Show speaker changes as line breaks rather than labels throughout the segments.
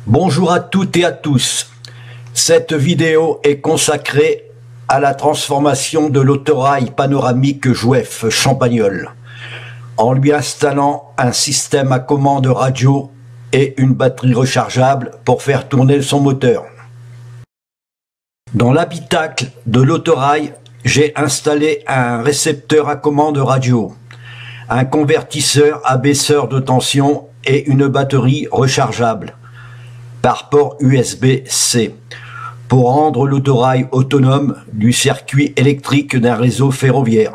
Bonjour à toutes et à tous. Cette vidéo est consacrée à la transformation de l'autorail panoramique Jouef Champagnole en lui installant un système à commande radio et une batterie rechargeable pour faire tourner son moteur. Dans l'habitacle de l'autorail, j'ai installé un récepteur à commande radio, un convertisseur à baisseur de tension et une batterie rechargeable par port USB-C pour rendre l'autorail autonome du circuit électrique d'un réseau ferroviaire.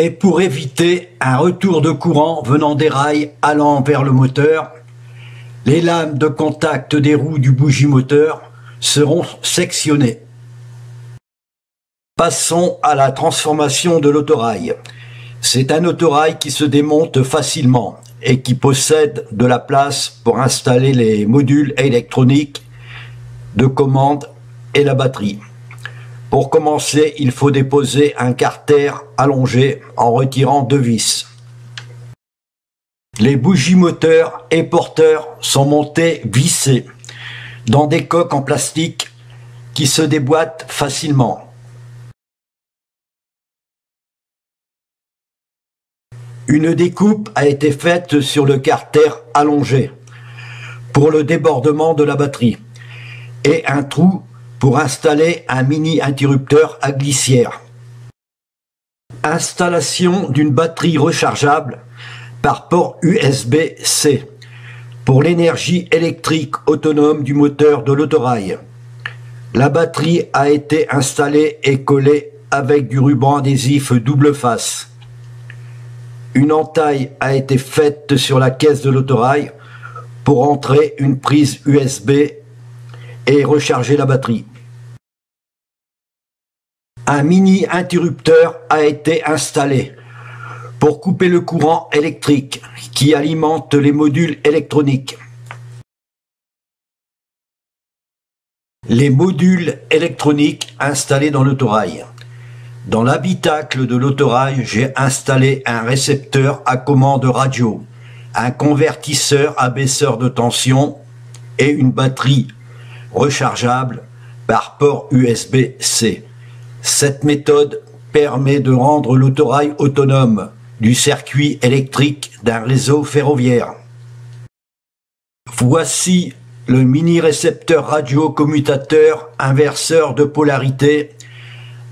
Et pour éviter un retour de courant venant des rails allant vers le moteur, les lames de contact des roues du bougie-moteur seront sectionnées. Passons à la transformation de l'autorail. C'est un autorail qui se démonte facilement et qui possède de la place pour installer les modules électroniques de commande et la batterie. Pour commencer, il faut déposer un carter allongé en retirant deux vis. Les bougies moteurs et porteurs sont montés vissés dans des coques en plastique qui se déboîtent facilement. Une découpe a été faite sur le carter allongé pour le débordement de la batterie et un trou pour installer un mini interrupteur à glissière. Installation d'une batterie rechargeable par port USB-C pour l'énergie électrique autonome du moteur de l'autorail. La batterie a été installée et collée avec du ruban adhésif double face. Une entaille a été faite sur la caisse de l'autorail pour entrer une prise USB et recharger la batterie. Un mini interrupteur a été installé pour couper le courant électrique qui alimente les modules électroniques. Les modules électroniques installés dans l'autorail. Dans l'habitacle de l'autorail, j'ai installé un récepteur à commande radio, un convertisseur à baisseur de tension et une batterie rechargeable par port USB-C. Cette méthode permet de rendre l'autorail autonome du circuit électrique d'un réseau ferroviaire. Voici le mini récepteur radio commutateur inverseur de polarité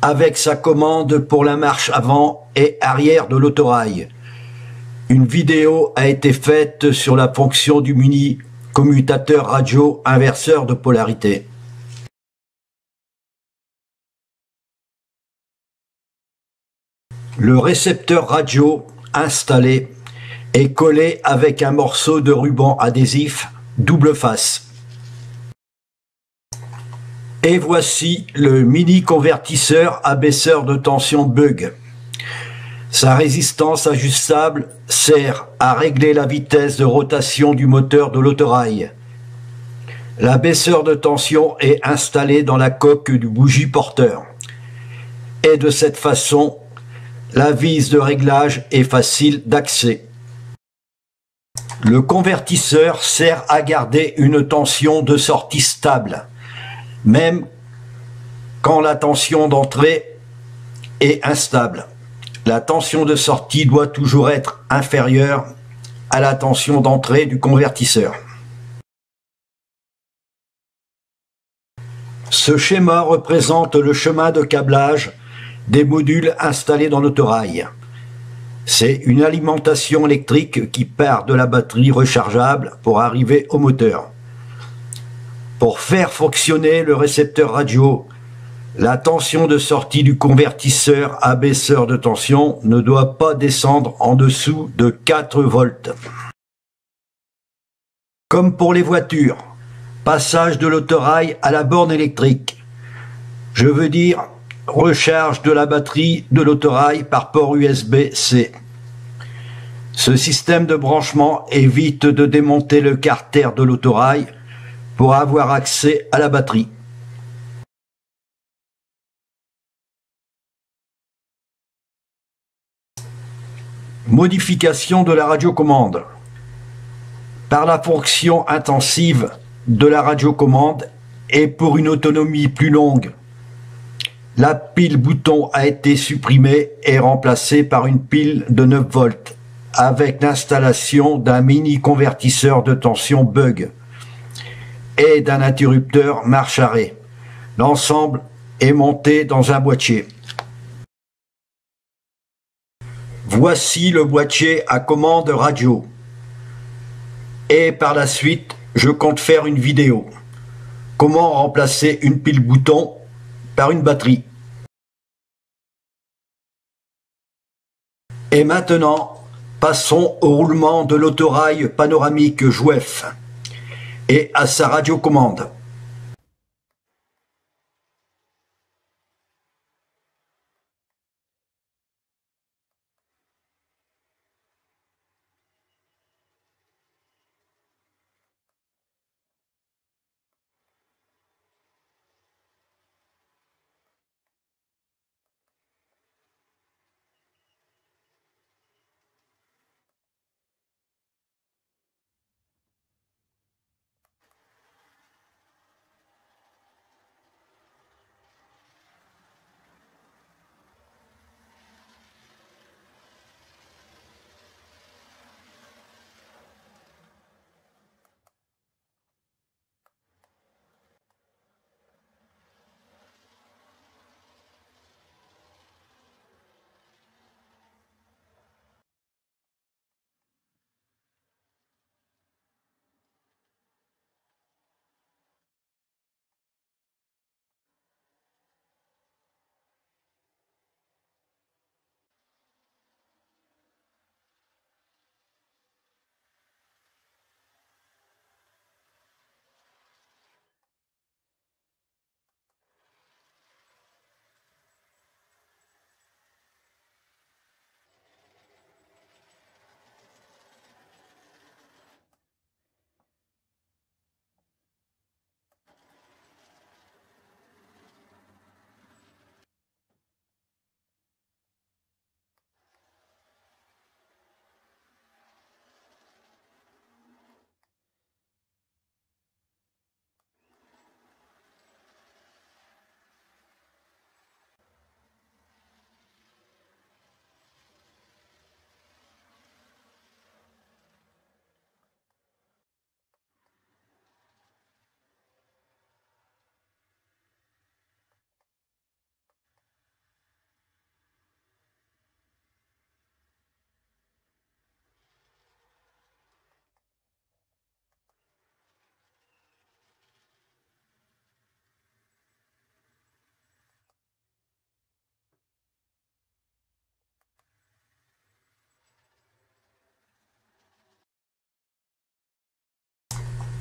avec sa commande pour la marche avant et arrière de l'autorail. Une vidéo a été faite sur la fonction du mini commutateur radio inverseur de polarité. Le récepteur radio installé est collé avec un morceau de ruban adhésif double face. Et voici le mini convertisseur à baisseur de tension Bug. Sa résistance ajustable sert à régler la vitesse de rotation du moteur de l'autorail. La baisseur de tension est installée dans la coque du bougie porteur. Et de cette façon, la vis de réglage est facile d'accès. Le convertisseur sert à garder une tension de sortie stable, même quand la tension d'entrée est instable. La tension de sortie doit toujours être inférieure à la tension d'entrée du convertisseur. Ce schéma représente le chemin de câblage des modules installés dans l'autorail. C'est une alimentation électrique qui part de la batterie rechargeable pour arriver au moteur. Pour faire fonctionner le récepteur radio, la tension de sortie du convertisseur à baisseur de tension ne doit pas descendre en dessous de 4 volts. Comme pour les voitures, passage de l'autorail à la borne électrique. Je veux dire recharge de la batterie de l'autorail par port USB-C. Ce système de branchement évite de démonter le carter de l'autorail pour avoir accès à la batterie. Modification de la radiocommande. par la fonction intensive de la radiocommande et pour une autonomie plus longue. La pile bouton a été supprimée et remplacée par une pile de 9 volts avec l'installation d'un mini convertisseur de tension bug et d'un interrupteur marche-arrêt. L'ensemble est monté dans un boîtier. Voici le boîtier à commande radio. Et par la suite, je compte faire une vidéo. Comment remplacer une pile bouton par une batterie. Et maintenant, passons au roulement de l'autorail panoramique Jouef et à sa radiocommande.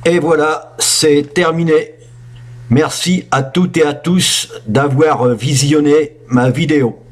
Et voilà, c'est terminé. Merci à toutes et à tous d'avoir visionné ma vidéo.